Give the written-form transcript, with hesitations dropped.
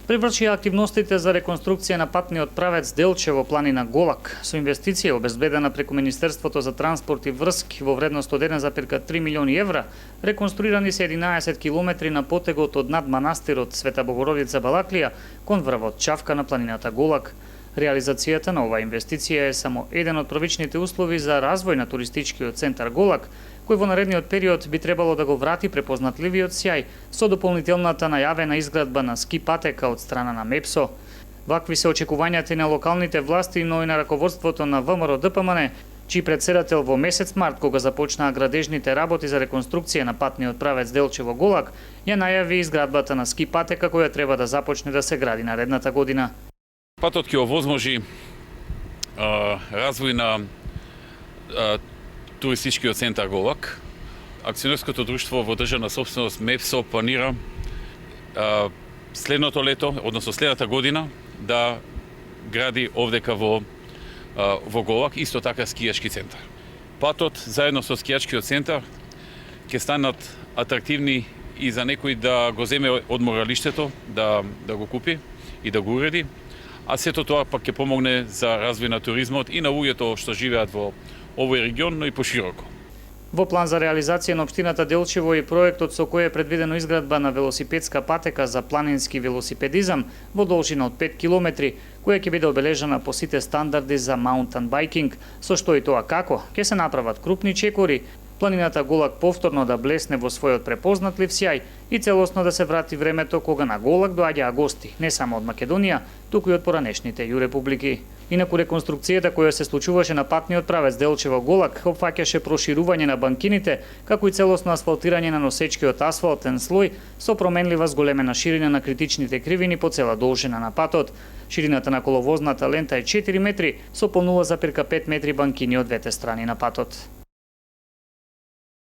Привршија активностите за реконструкција на патниот правец Делчево планина Голак. Со инвестиција обезбедена преку Министерството за транспорт и врски во вредност од 1,3 милиони евра, реконструирани се 11 километри на потегот од над манастирот Света Богородица Балаклија кон врвот Чавка на планината Голак. Реализацијата на оваа инвестиција е само еден од првичните услови за развој на туристичкиот центар Голак, кој во наредниот период би требало да го врати препознатливиот сјај со дополнителната најавена изградба на ски патека од страна на МЕПСО. Вакви се очекувањата и на локалните власти, но и на раководството на ВМРО ДПМН, чиј председател во месец март, кога започнаа градежните работи за реконструкција на патниот правец Делчево Голак, ја најави изградбата на ски патека која треба да започне да се гради наредната година. Патот ќе овозможи развој на туристичкиот центар Голак. Акционерското друштво во државна собственост МЕПСО планира следното лето, односно следната година, да гради овдека во Голак исто така скијашки центар. Патот заедно со скијачкиот центар ќе станат атрактивни и за некој да го земе одморалиштето, да го купи и да го уреди, а сето тоа пак ќе помогне за развој на туризмот и на луѓето што живеат во овој регион, но и пошироко. Во план за реализација на општината Делчево и проектот со кој е предвидено изградба на велосипедска патека за планински велосипедизам во должина од 5 километри, која ќе биде обележана по сите стандарди за маунтан байкинг, со што и тоа како ќе се направат крупни чекори, планината Голак повторно да блесне во својот препознатлив сјај и целосно да се врати времето кога на Голак доаѓаа гости, не само од Македонија, туку и од поранешните ју републики. Инаку реконструкцијата која се случуваше на патниот правец Делчево Голак опфаќаше проширување на банкините, како и целосно асфалтирање на носечкиот асфалтен слој со променлива зголемена ширина на критичните кривини по цела должина на патот. Ширината на коловозната лента е 4 метри со по 0,5 метри банкини од двете страни на патот.